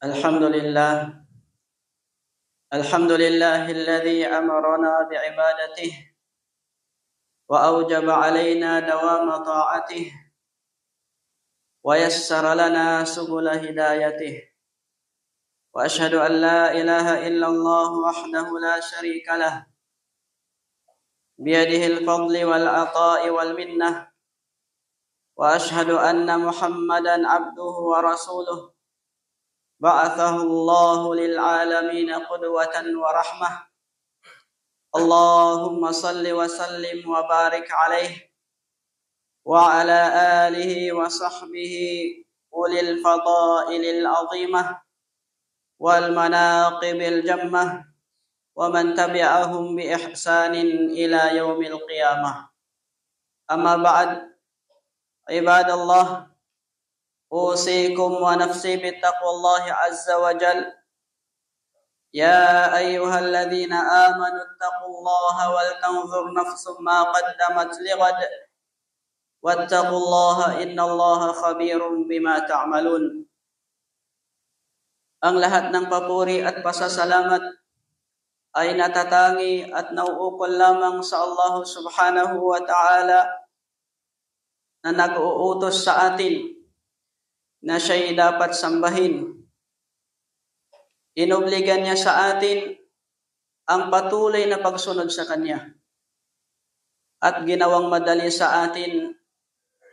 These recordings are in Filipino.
الحمد لله الحمد لله الذي أمرنا بعبادته وأوجب علينا دوام طاعته ويسر لنا سبل هدايته وأشهد أن لا إله إلا الله وحده لا شريك له بيده الفضل والعطاء والمنة وأشهد أن محمدا عبده ورسوله بعثه الله للعالمين قدوة ورحمة اللهم صل وسلم وبارك عليه وعلى آله وصحبه أولي الفضائل العظيمة والمناقب الجمة ومن تبعهم بإحسان إلى يوم القيامة أما بعد عباد الله أوصيكم ونفسي بتقوى الله عز وجل يا أيها الذين آمنوا اتقوا الله ولتنظر نفس ما قدمت لغد واتقوا الله إن الله خبير بما تعملون. Ang lahat ng papuri at pasasalamat ay natatangi at nauukol lamang sa Allah subhanahu wa ta'ala na nag-uutos sa atin na siya'y dapat sambahin. Inobligan niya sa atin ang patuloy na pagsunod sa Kanya at ginawang madali sa atin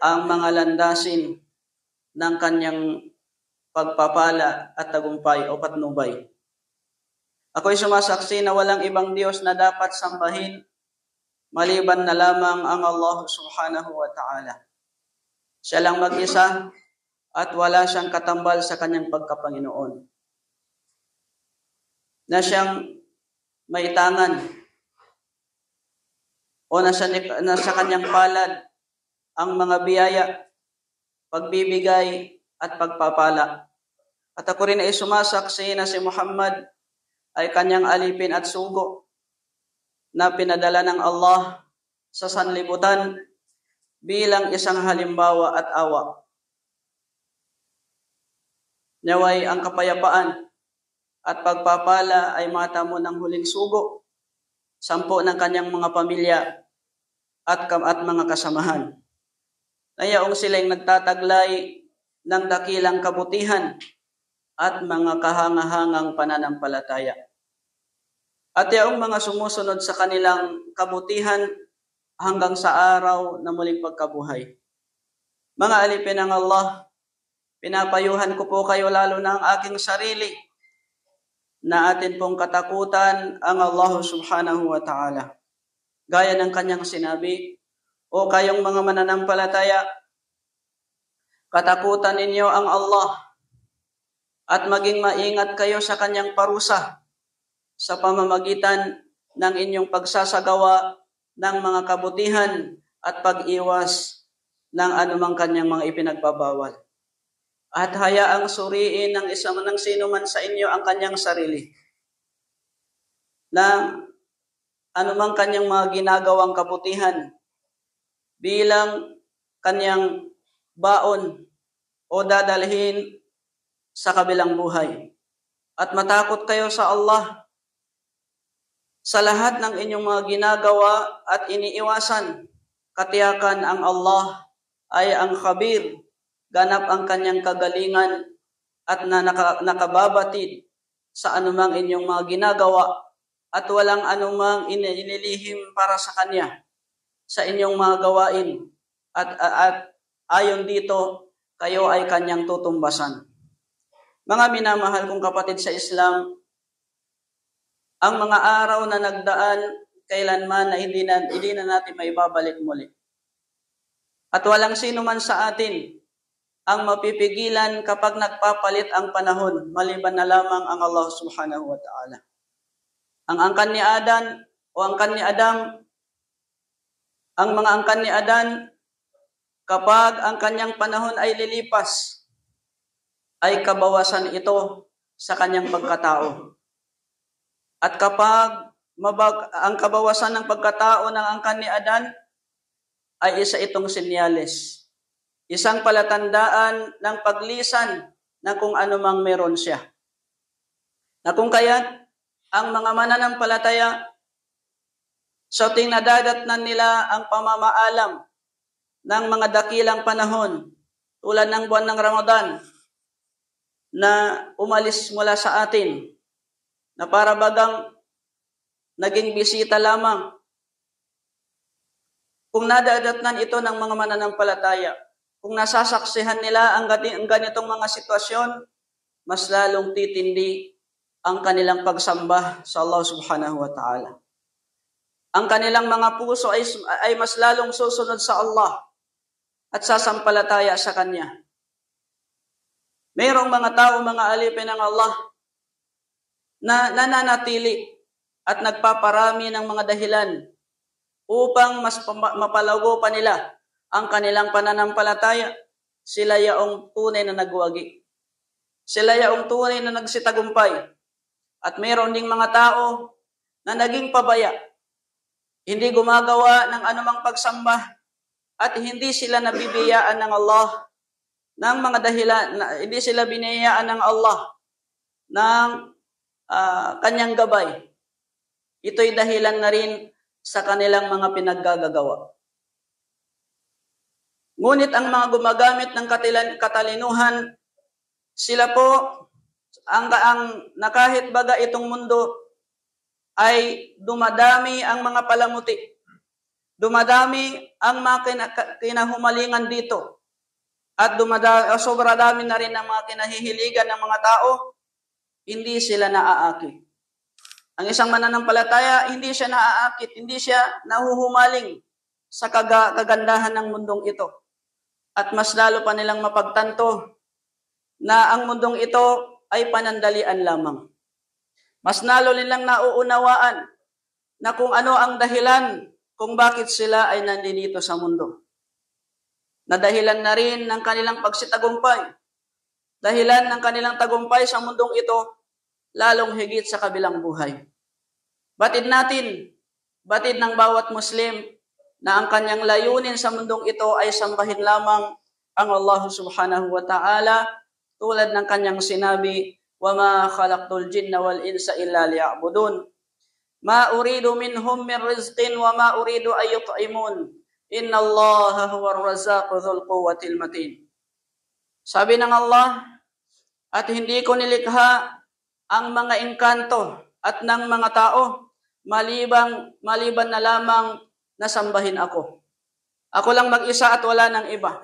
ang mga landasin ng Kanyang pagpapala at tagumpay o patnubay. Ako'y sumasaksi na walang ibang Diyos na dapat sambahin maliban na lamang ang Allah subhanahu wa ta'ala. Siya lang mag-isa at wala siyang katambal sa Kanyang pagkapanginoon. Na siyang may tangan o nasa Kanyang palad ang mga biyaya, pagbibigay at pagpapala. At ako rin ay sumasaksi na si Muhammad ay Kanyang alipin at sugo na pinadala ng Allah sa sanlibutan bilang isang halimbawa at awa. Naway ang kapayapaan at pagpapala ay matamo ng huling sugo, 10 ng Kanyang mga pamilya at mga kasamahan. Nayaong sila'y nagtataglay ng dakilang kabutihan at mga kahangahangang pananampalataya. At yaong mga sumusunod sa kanilang kabutihan hanggang sa araw na muling pagkabuhay. Mga alipin ng Allah, pinapayuhan ko po kayo lalo na ang aking sarili na atin pong katakutan ang Allah subhanahu wa ta'ala. Gaya ng Kanyang sinabi, o kayong mga mananampalataya, katakutan ninyo ang Allah at maging maingat kayo sa Kanyang parusa sa pamamagitan ng inyong pagsasagawa ng mga kabutihan at pag-iwas ng anumang Kanyang mga ipinagbabawal. At hayaang suriin ng sino man sa inyo ang kanyang sarili na anumang kanyang mga ginagawang kabutihan bilang kanyang baon o dadalhin sa kabilang buhay. At matakot kayo sa Allah sa lahat ng inyong mga ginagawa at iniiwasan. Katiyakan ang Allah ay ang khabir, ganap ang Kanyang kagalingan at nakababatid sa anumang inyong mga ginagawa at walang anumang inilihim para sa Kanya sa inyong mga gawain at ayon dito kayo ay Kanyang tutumbasan. Mga minamahal kong kapatid sa Islam, ang mga araw na nagdaan kailanman na hindi na natin maibabalik muli. At walang sino man sa atin ang mapipigilan kapag nagpapalit ang panahon, maliban na lamang ang Allah subhanahu wa ta'ala. Ang angkan ni Adan o angkan ni Adam, ang mga angkan ni Adan, kapag ang kanyang panahon ay lilipas, ay kabawasan ito sa kanyang pagkatao. At kapag ang kabawasan ng pagkatao ng angkan ni Adan ay isa itong senyales. Isang palatandaan ng paglisan na kung ano mang meron siya. Na kung kaya't ang mga mananampalataya sa ting nadadatnan nila ang pamamaalam ng mga dakilang panahon tulad ng buwan ng Ramadan na umalis mula sa atin na para bagang naging bisita lamang. Kung nadadatnan ito ng mga mananampalataya, kung nasasaksihan nila ang ganitong mga sitwasyon, mas lalong titindi ang kanilang pagsamba sa Allah subhanahu wa ta'ala. Ang kanilang mga puso ay mas lalong susunod sa Allah at sasampalataya sa Kanya. Mayroong mga tao, mga alipin ng Allah, na nananatili at nagpaparami ng mga dahilan upang mas mapalago pa nila ang kanilang pananampalataya. Sila yaong tunay na nagwagi. Sila yaong tunay na nagsitagumpay. At mayroon ding mga tao na naging pabaya. Hindi gumagawa ng anumang pagsamba at hindi sila nabibiyaan ng Allah ng mga dahilan, hindi sila biniyayaan ng Allah ng kanyang gabay. Ito'y dahilan na rin sa kanilang mga pinaggagawa. Ngunit ang mga gumagamit ng katalinuhan, sila po ang na kahit baga itong mundo ay dumadami ang mga palamuti. Dumadami ang mga kinahumalingan dito. At sobra dami na rin ang mga kinahihiligan ng mga tao, hindi sila naaakit. Ang isang mananampalataya, hindi siya naaakit, hindi siya nahuhumaling sa kagandahan ng mundong ito. At mas lalo pa nilang mapagtanto na ang mundong ito ay panandalian lamang. Mas lalo nilang nauunawaan na kung ano ang dahilan kung bakit sila ay nandito sa mundo. Na dahilan na rin ng kanilang pagsitagumpay. Dahilan ng kanilang tagumpay sa mundong ito, lalong higit sa kabilang buhay. Batid natin, batid ng bawat Muslim, na ang kanyang layunin sa mundong ito ay sambahin lamang ang Allah subhanahu wa ta'ala, tulad ng kanyang sinabi, وَمَا خَلَقْتُ الْجِنَّ وَالْإِنسَ إِلَّا لِيَعْبُدُونَ مَا أُرِيدُ مِنْهُمْ مِنْ رِزْقٍ وَمَا أُرِيدُ أَن يُطْعِمُونَ إِنَّ اللَّهَ هُوَ الرَّزَّاقُ ذُو الْقُوَّةِ الْمَتِينُ. Sabi ng Allah, at hindi ko nilikha ang mga engkanto at ng mga tao maliban na lamang nasambahin ako. Ako lang mag-isa at wala ng iba.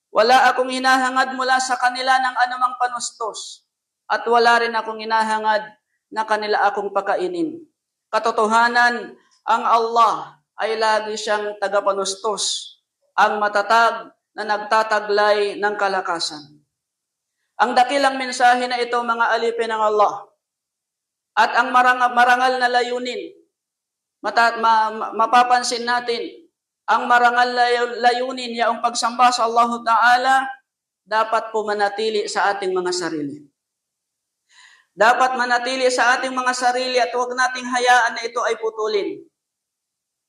Wala akong hinahangad mula sa kanila ng anumang panustos at wala rin akong hinahangad na kanila akong pakainin. Katotohanan, ang Allah ay lagi siyang tagapanustos, ang matatag na nagtataglay ng kalakasan. Ang dakilang mensahe na ito, mga alipin ng Allah, at ang marangal na layunin, mapapansin natin, ang marangal layunin yaong pagsamba sa Allah Ta'ala, dapat po manatili sa ating mga sarili. Dapat manatili sa ating mga sarili at huwag nating hayaan na ito ay putulin.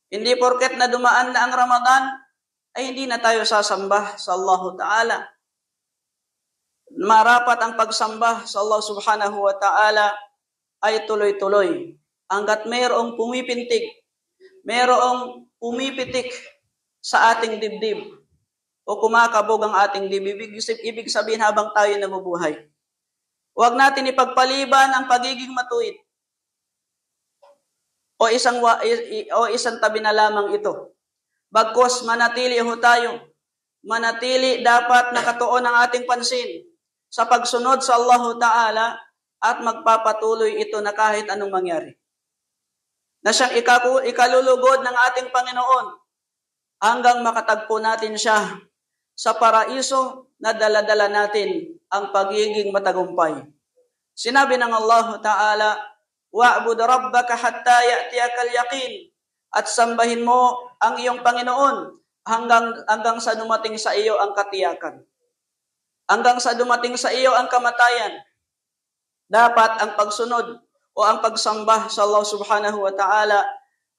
Hindi porket na dumaan na ang Ramadan, ay hindi na tayo sasamba sa Allah Ta'ala. Marapat ang pagsamba sa Allah Subhanahu wa Ta'ala ay tuloy-tuloy. Hanggat mayroong pumipitik sa ating dibdib o kumakabog ang ating dibdib, ibig sabihin habang tayo nabubuhay. Huwag natin ipagpaliban ang pagiging matuwid o isang tabi na lamang ito. Bagkus manatili ho tayo, manatili dapat nakatuon ang ating pansin sa pagsunod sa Allah Ta'ala at magpapatuloy ito na kahit anong mangyari. Na siyang ikalulugod ng ating Panginoon hanggang makatagpo natin siya sa paraiso na dala-dala natin ang pagiging matagumpay. Sinabi ng Allah Ta'ala, wa'bud rabbaka hatta ya'tiyakal yaqin, at sambahin mo ang iyong Panginoon hanggang sa dumating sa iyo ang katiyakan. Hanggang sa dumating sa iyo ang kamatayan. Dapat ang pagsunod o ang pagsamba sa Allah subhanahu wa ta'ala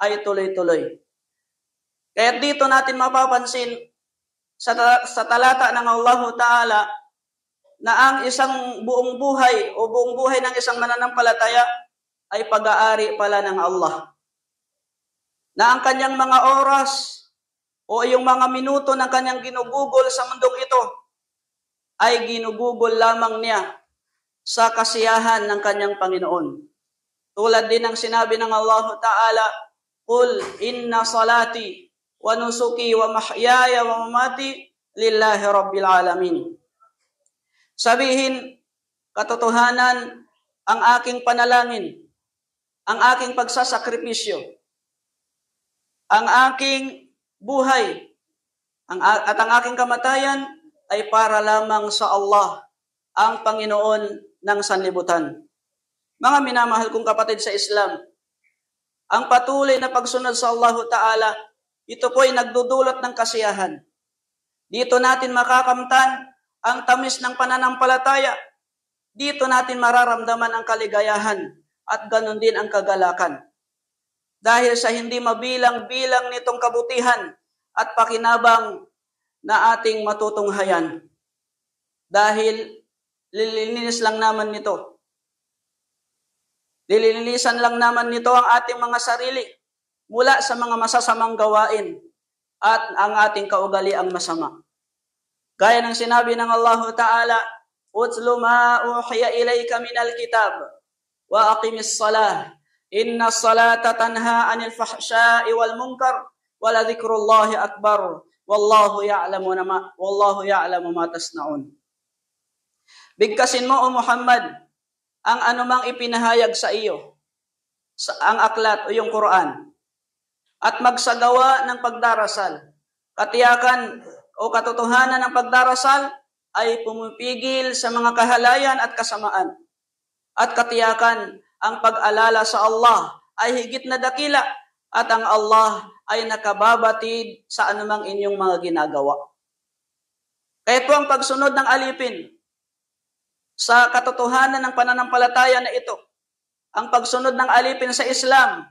ay tuloy-tuloy. Kaya dito natin mapapansin sa talata ng Allah ta'ala na ang isang buong buhay o buong buhay ng isang mananampalataya ay pag-aari pala ng Allah. Na ang kanyang mga oras o yung mga minuto ng kanyang ginugugol sa mundong ito ay ginugugol lamang niya sa kasiyahan ng kanyang Panginoon. Tulad din ng sinabi ng Allah Ta'ala, "Qul inna salati wa nusuki wa mahyaya wa mamati lillahi rabbil alamin." Sabihin, katotohanan, ang aking panalangin, ang aking pagsasakripisyo, ang aking buhay, at ang aking kamatayan ay para lamang sa Allah, ang Panginoon ng sanlibutan. Mga minamahal kong kapatid sa Islam, ang patuloy na pagsunod sa Allah Ta'ala, ito po ay nagdudulot ng kasiyahan. Dito natin makakamtan ang tamis ng pananampalataya. Dito natin mararamdaman ang kaligayahan at ganon din ang kagalakan. Dahil sa hindi mabilang-bilang nitong kabutihan at pakinabang na ating matutunghayan. Dahil lilinisan lang naman nito. Dililinisan lang naman nito ang ating mga sarili mula sa mga masasamang gawain at ang ating kaugaliang masama. Gaya ng sinabi ng Allah Ta'ala, "Utlu ma uhiya ilayka minal kitab wa aqimis salah. Inna salata tanha 'anil fahsya'i wal munkar wa la dzikrullahi akbar. Wallahu ya'lamu ma tasna'un." Bigkasin mo, O Muhammad, ang anumang ipinahayag sa iyo, ang aklat o yung Quran, at magsagawa ng pagdarasal. Katiyakan o katotohanan ng pagdarasal ay pumipigil sa mga kahalayan at kasamaan. At katiyakan, ang pag-alala sa Allah ay higit na dakila at ang Allah ay nakababatid sa anumang inyong mga ginagawa. Kaya po ang pagsunod ng alipin sa katotohanan ng pananampalataya na ito, ang pagsunod ng alipin sa Islam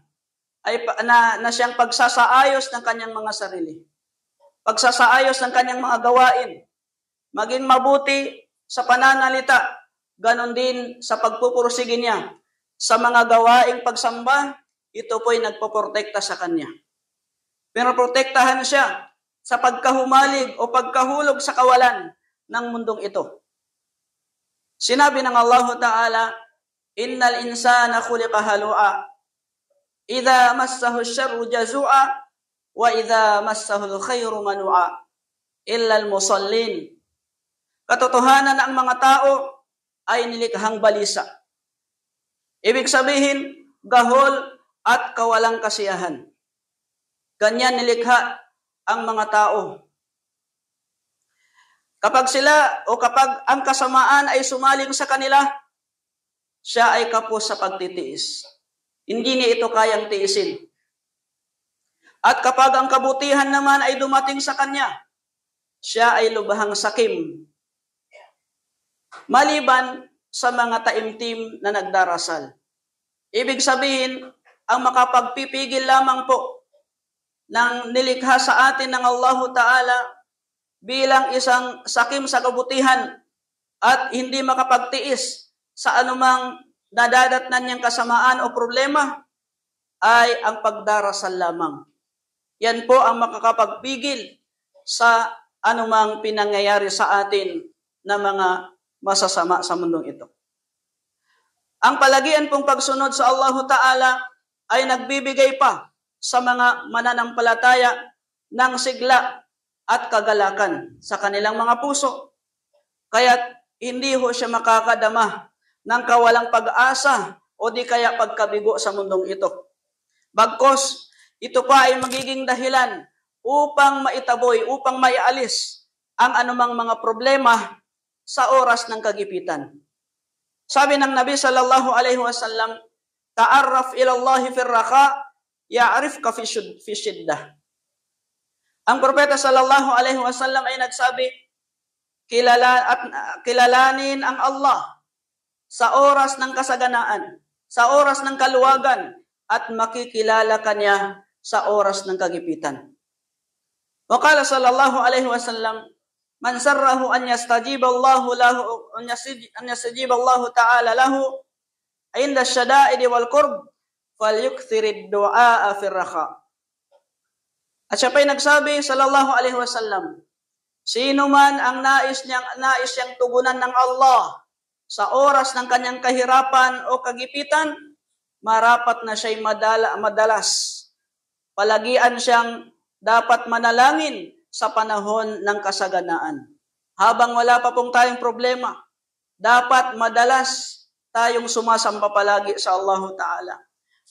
ay na siyang pagsasaayos ng kanyang mga sarili. Pagsasaayos ng kanyang mga gawain, maging mabuti sa pananalita, ganon din sa pagpupursige niya sa mga gawaing pagsamba, ito po'y nagpoprotekta sa kanya. Pero protektahan siya sa pagkahumalig o pagkahulog sa kawalan ng mundong ito. Sinabi ng Allah Ta'ala, "Innal insana khuliqa halu'a. Idza massahu asy-syarru jazu'a wa idza massahu al-khairu manu'a. Illa al-musallin." Katotohanan na ang mga tao ay nilikhang balisa. Ibig sabihin, gahol at kawalang kasiyahan. Ganyan nilikha ang mga tao. Kapag ang kasamaan ay sumaling sa kanila, siya ay kapos sa pagtitiis. Hindi niya ito kayang tiisin. At kapag ang kabutihan naman ay dumating sa kanya, siya ay lubhang sakim. Maliban sa mga taimtim na nagdarasal. Ibig sabihin, ang makapagpipigil lamang po ng nilikha sa atin ng Allah Ta'ala bilang isang sakim sa kabutihan at hindi makapagtiis sa anumang nadadatnan niyang kasamaan o problema ay ang pagdarasal lamang. Yan po ang makakapagpigil sa anumang pinangyayari sa atin na mga masasama sa mundong ito. Ang palagian pong pagsunod sa Allah Ta'ala ay nagbibigay pa sa mga mananampalataya ng sigla at kagalakan sa kanilang mga puso. Kaya't hindi ho siya makakadama ng kawalang pag-asa o di kaya pagkabigo sa mundong ito. Bagkos, ito pa ay magiging dahilan upang maitaboy, upang maialis ang anumang mga problema sa oras ng kagipitan. Sabi ng Nabi sallallahu alaihi wasallam, "Ta'arraf ila Allah fi ar-raqa, ya'rifka fi shiddah." Ang propeta sallallahu alaihi wasallam ay nagsabi, kilalanin ang Allah sa oras ng kasaganaan, sa oras ng kaluwagan at makikilala ka niya sa oras ng kagipitan. Wa qala sallallahu alaihi wasallam, man sarrahu an yastajiba Allahu lahu an yastajiba Allahu ta'ala lahu inda syada'id wal qurb falyukthirid du'a fi raha. At siya pa'y nagsabi sallallahu alaihi wasallam, sino man ang nais niyang tugunan ng Allah sa oras ng kanyang kahirapan o kagipitan, marapat na siya'y madalas. Palagian siyang dapat manalangin sa panahon ng kasaganaan. Habang wala pa pong tayong problema, dapat madalas tayong sumasamba palagi sa Allah Ta'ala.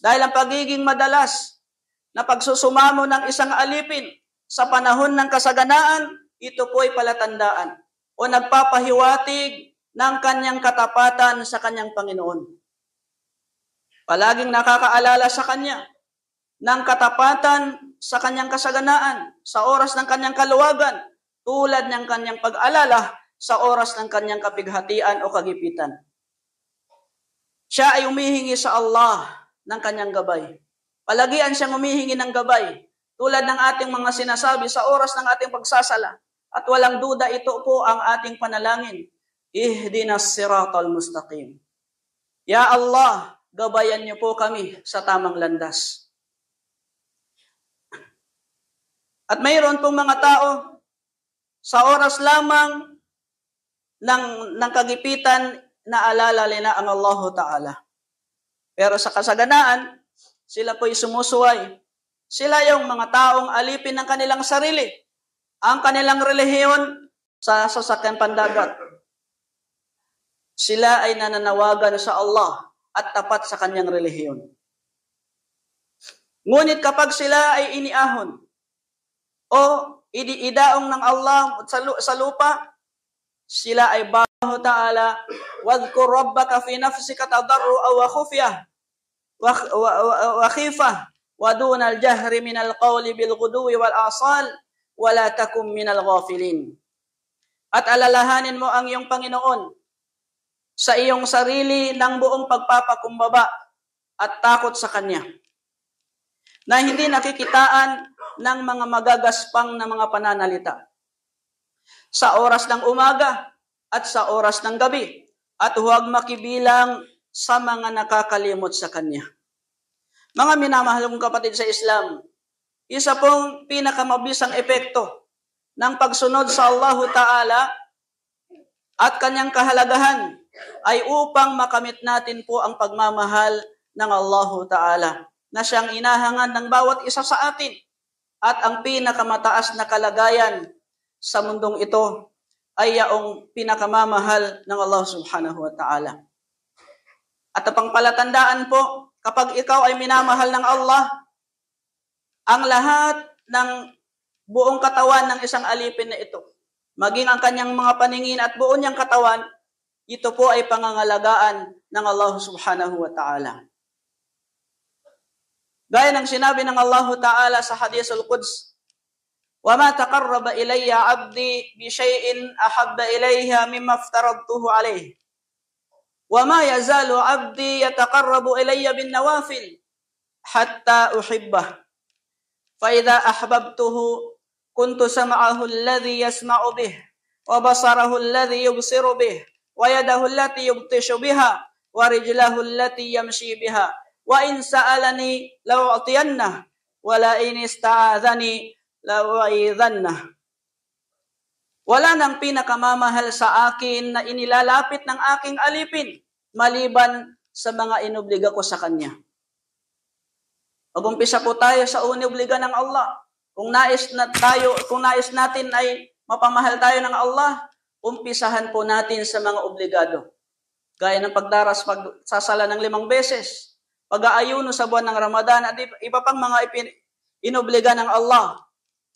Dahil ang pagiging madalas na pagsusumamo ng isang alipin sa panahon ng kasaganaan, ito po ay palatandaan o nagpapahiwatig ng kanyang katapatan sa kanyang Panginoon. Palaging nakakaalala sa kanya ng katapatan sa kanyang kasaganaan, sa oras ng kanyang kaluwagan, tulad ng kanyang pag-alala sa oras ng kanyang kapighatian o kagipitan. Siya ay humihingi sa Allah ng kanyang gabay. Palagian siyang humihingi ng gabay, tulad ng ating mga sinasabi sa oras ng ating pagsasala. At walang duda, ito po ang ating panalangin. Ihdinas siratal mustaqim. Ya Allah, gabayan niyo po kami sa tamang landas. At mayroon pong mga tao sa oras lamang ng kagipitan na alala nila ang Allah Ta'ala. Pero sa kasaganaan, sila po'y sumusuway. Sila yung mga taong alipin ng kanilang sarili. Ang kanilang relihiyon sa sasakyan pandagat. Sila ay nananawagan sa Allah at tapat sa kanyang relihiyon. Ngunit kapag sila ay iniahon o idaong ng Allah sa lupa, sila ay baho ta'ala, wadhkur rabbaka fi nafsika tadarru'a wa khufyah wa khifah wa duna al-jahri min al-qawli bil ghuduwi wal asal wa la takum min al-ghafilin. At alalahanin mo ang iyong Panginoon sa iyong sarili ng buong pagpapakumbaba at takot sa Kanya, na hindi nakikitaan ng mga magagaspang na mga pananalita sa oras ng umaga at sa oras ng gabi, at huwag makibilang sa mga nakakalimot sa Kanya. Mga minamahal kong kapatid sa Islam, isa pong pinakamabisang epekto ng pagsunod sa Allah Ta'ala at Kanyang kahalagahan ay upang makamit natin po ang pagmamahal ng Allah Ta'ala na siyang inahangan ng bawat isa sa atin, at ang pinakamataas na kalagayan sa mundong ito ay yaong pinakamamahal ng Allah Subhanahu wa Ta'ala. At ang palatandaan po, kapag ikaw ay minamahal ng Allah, ang lahat ng buong katawan ng isang alipin na ito, maging ang kanyang mga paningin at buo niyang katawan, ito po ay pangangalagaan ng Allah Subhanahu wa Ta'ala. Gaya ng sinabi ng Allah Ta'ala sa Hadithul Quds, وَمَا تَقَرَّبَ إِلَيَّ عَبْدِي بِشَيْءٍ أَحَبَّ إِلَيْهَ مِمَّا افْتَرَضْتُهُ عَلَيْهِ وَمَا يَزَالُ عَبْدِي يَتَقَرَّبُ إِلَيَّ بِالنَّوَافِلِ حَتَّى أُحِبَّهُ فَإِذَا أَحْبَبْتُهُ كُنْتُ سَمْعَهُ الَّذِي يَسْمَعُ بِهِ وَبَصَرَهُ الَّذِي يُبْصِرُ بِهِ وَيَدَهُ الَّتِي يُبْطِشُ بِهَا وَرِجْلَهُ الَّتِي يَمْشِي بِهَا وَإِنْ سَأَلَنِي لَأُعْطِيَنَّهُ وَلَئِنِ اسْتَعَاذَنِي لَأُعِيذَنَّهُ. Wala nang pinakamamahal sa akin na inilalapit ng aking alipin maliban sa mga inobliga ko sa Kanya. Mag-umpisa po tayo sa inobliga ng Allah. Kung nais natin ay mapamahal tayo ng Allah, umpisahan po natin sa mga obligado. Gaya ng pagdaras, pagsasala ng 5 beses, pag-aayuno sa buwan ng Ramadan, at iba pang mga inobliga ng Allah.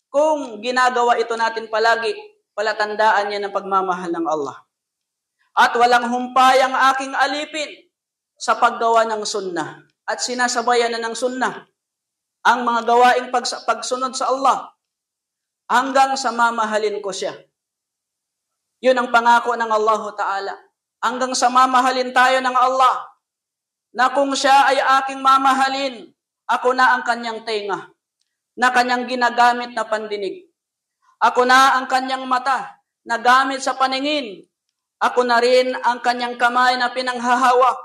Kung ginagawa ito natin palagi, palatandaan niya ng pagmamahal ng Allah. At walang humpay ang aking alipin sa paggawa ng sunnah. At sinasabayan na ng sunnah ang mga gawaing pagsunod sa Allah hanggang sa mamahalin ko siya. Yun ang pangako ng Allah Ta'ala. Hanggang sa mamahalin tayo ng Allah na kung siya ay aking mamahalin, ako na ang kanyang tenga, na kanyang ginagamit na pandinig. Ako na ang kanyang mata, na gamit sa paningin. Ako na rin ang kanyang kamay na pinanghahawak,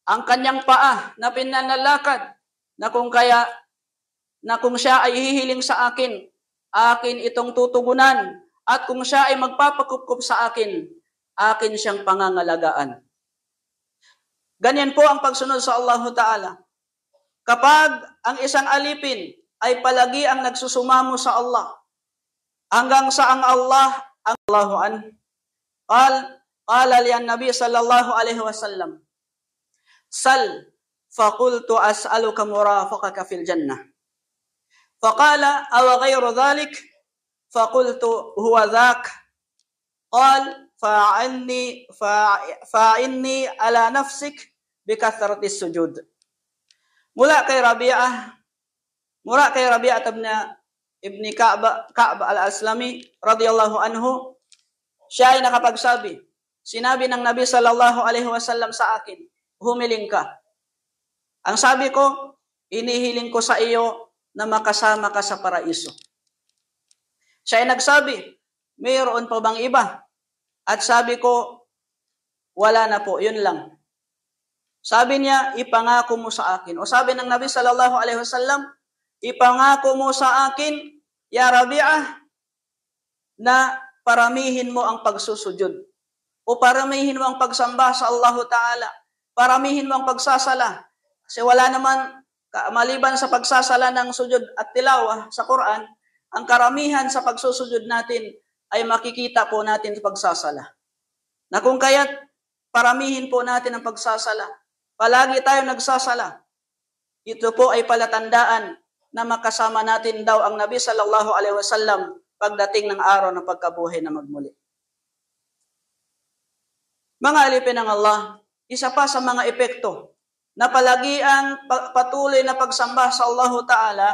ang kanyang paa na pinanlalakad, na kung siya ay hihiling sa akin, akin itong tutugunan, at kung siya ay magpapakupkup sa akin siyang pangangalagaan. Ganyan po ang pagsunod sa Allah Ta'ala. Kapag ang isang alipin ay palagi ang nagsusumamo sa Allah, hanggang sa ang Allah, ang Allahu an, qala liyan Nabi sallallahu alaihi wasallam, sal, faqultu as'aluka murafaqaka fil jannah. Faqala, aw ghayru dhalik, faqultu huwa dhak. Qal, fa'inni ala nafsik bikathratis sujud. Mula kay Rabi'ah ibn Ka'b al-Aslami radiyallahu anhu, siya ay nakapagsabi, sinabi ng Nabi sallallahu alaihi wasallam sa akin, humiling ka. Ang sabi ko, inihiling ko sa iyo na makasama ka sa paraiso. Siya ay nagsabi, mayroon pa bang iba? At sabi ko, wala na po, yun lang. Sabi niya, ipangako mo sa akin. O sabi ng Nabi sallallahu alaihi wasallam, ipangako mo sa akin, ya Rabi'ah, na paramihin mo ang pagsusujud. O paramihin mo ang pagsamba sa Allah Ta'ala. Paramihin mo ang pagsasala. Kasi wala naman, maliban sa pagsasala ng sujud at tilawa sa Quran, ang karamihan sa pagsusujud natin ay makikita po natin sa pagsasala. Na kung kaya't paramihin po natin ang pagsasala. Palagi tayo nagsasala. Ito po ay palatandaan na makasama natin daw ang Nabi sallallahu alaihi wasallam pagdating ng araw ng pagkabuhay na magmuli. Mga alipin ng Allah, isa pa sa mga epekto na palagi ang patuloy na pagsamba sa Allah Ta'ala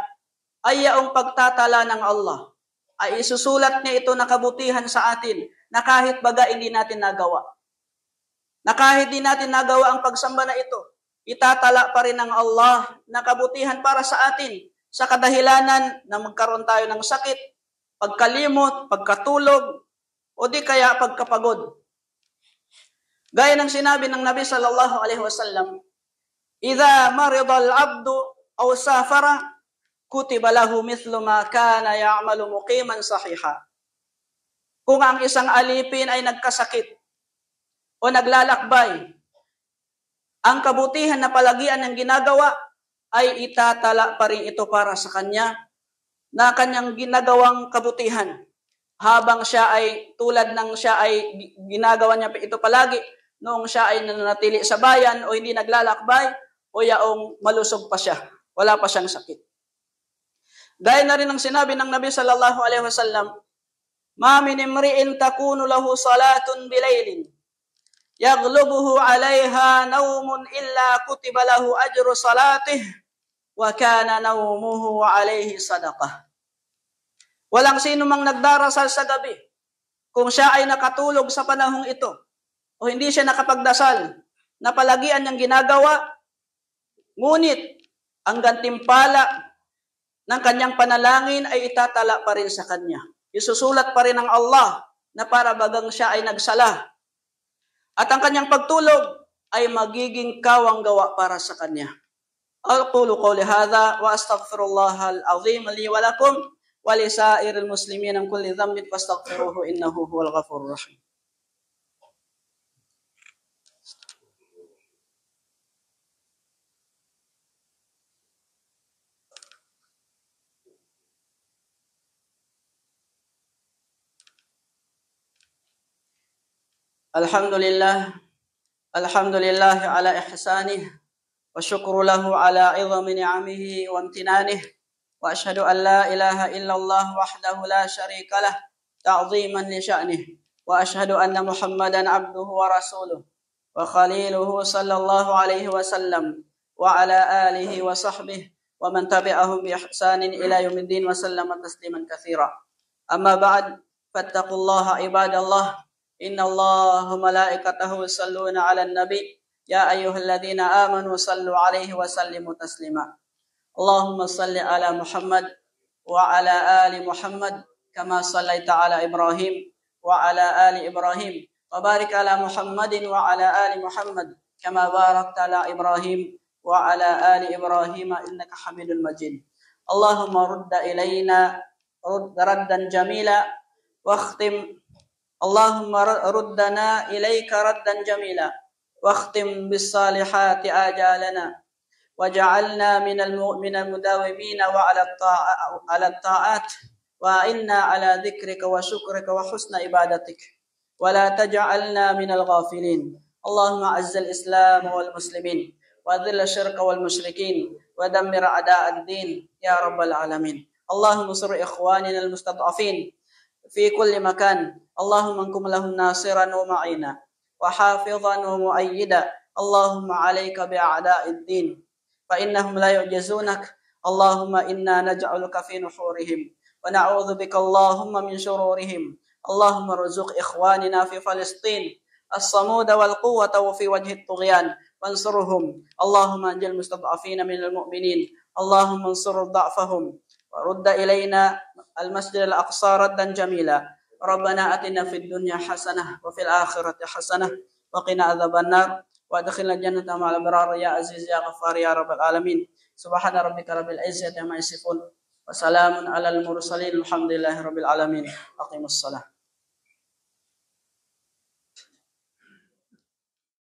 ay yaong pagtatala ng Allah. Ay isusulat niya ito na kabutihan sa atin na kahit baga hindi natin nagawa. Na kahit hindi natin nagawa ang pagsamba na ito, itatala pa rin ng Allah na kabutihan para sa atin sa kadahilanan na magkaroon tayo ng sakit, pagkalimot, pagkatulog, o di kaya pagkapagod. Gaya ng sinabi ng Nabi sallallahu alaihi wasallam, "Idza marida al-'abdu aw safara, kutiba lahu mithlu ma kana ya'malu muqiman sahiha." Kung ang isang alipin ay nagkasakit o naglalakbay, ang kabutihan na palagian ng ginagawa ay itatala pa rin ito para sa kanya na kanyang ginagawang kabutihan. Habang siya ay tulad ng siya ay ginagawa niya ito palagi noong siya ay nananatili sa bayan o hindi naglalakbay o yaong malusog pa siya, wala pa siyang sakit. Dahil na rin ang sinabi ng Nabi sallallahu alaihi wasallam, "Ma min imri'in takunu lahu salatun bilaylin yaghlubuhu 'alayha nawmun illa kutiba lahu ajru salatih wa kana nawmuhu 'alayhi sadaqah." Walang sino mang nagdarasal sa gabi kung siya ay nakatulog sa panahong ito o hindi siya nakapagdasal na palagian niyang ginagawa, ngunit ang gantimpala ng kanyang panalangin ay itatala pa rin sa kanya. Isusulat pa rin ng Allah na para bagang siya ay nagsala. At ang kanyang pagtulog ay magiging kawang gawa para sa kanya. Aqulu qawli hadha wa astaghfirullah al-azim li wa lakum wa li sa'iril muslimin min kulli dhanbin fastaghfiruhu innahu huwal ghafurur rahim. Alhamdulillah ala ihsanih wa syukru lahu ala 'idhami ni'amihi wa amtinanih wa asyhadu an la ilaha illallah wahdahu la syarika lah ta'ziman li sya'nih wa asyhadu anna Muhammadan 'abduhu wa rasuluh wa khaliluhu sallallahu alaihi wasallam wa ala alihi wa sahbihi wa man tabi'ahum bi ihsanin ila yaumiddin wa sallama tasliman katsira. Amma ba'd, fattaqullaha ibadallah. Inna Allah malaikatahu yusalluna 'alan nabi يا أيها الذين آمنوا صلوا عليه وسلموا تسليما اللهم صل على محمد وعلى آل محمد كما صليت على إبراهيم وعلى آل إبراهيم وبارك على محمد وعلى آل محمد كما باركت على إبراهيم وعلى آل إبراهيم إنك حميد مجيد اللهم رد إلينا ردا جميلا واختم اللهم ردنا إليك ردا جميلا واختم بالصالحات آجالنا وجعلنا من المداومين وعلى الطاعات وإنا على ذكرك وشكرك وحسن عبادتك ولا تجعلنا من الغافلين اللهم أعز الإسلام والمسلمين وأذل الشرك والمشركين ودمر أعداء الدين يا رب العالمين اللهم انصر إخواننا المستضعفين في كل مكان اللهم انكم لهم ناصرا ومعينا وحافظا ومؤيدا اللهم عليك بأعداء الدين فإنهم لا يعجزونك اللهم إنا نجعلك في نحورهم ونعوذ بك اللهم من شرورهم اللهم ارزق إخواننا في فلسطين الصمود والقوة وفي وجه الطغيان وانصرهم اللهم انجل المستضعفين من المؤمنين اللهم انصر ضعفهم ورد إلينا المسجد الأقصى ردا جميلا ربنا أتنا في الدنيا حسنة وفي الآخرة حسنة وقنا عذاب النار وادخلنا الجنة مع الأبرار يا عزيز يا غفار يا رب العالمين سبحان ربك رب العزة عما يصفون وسلام على المرسلين الحمد لله رب العالمين أقيموا الصلاة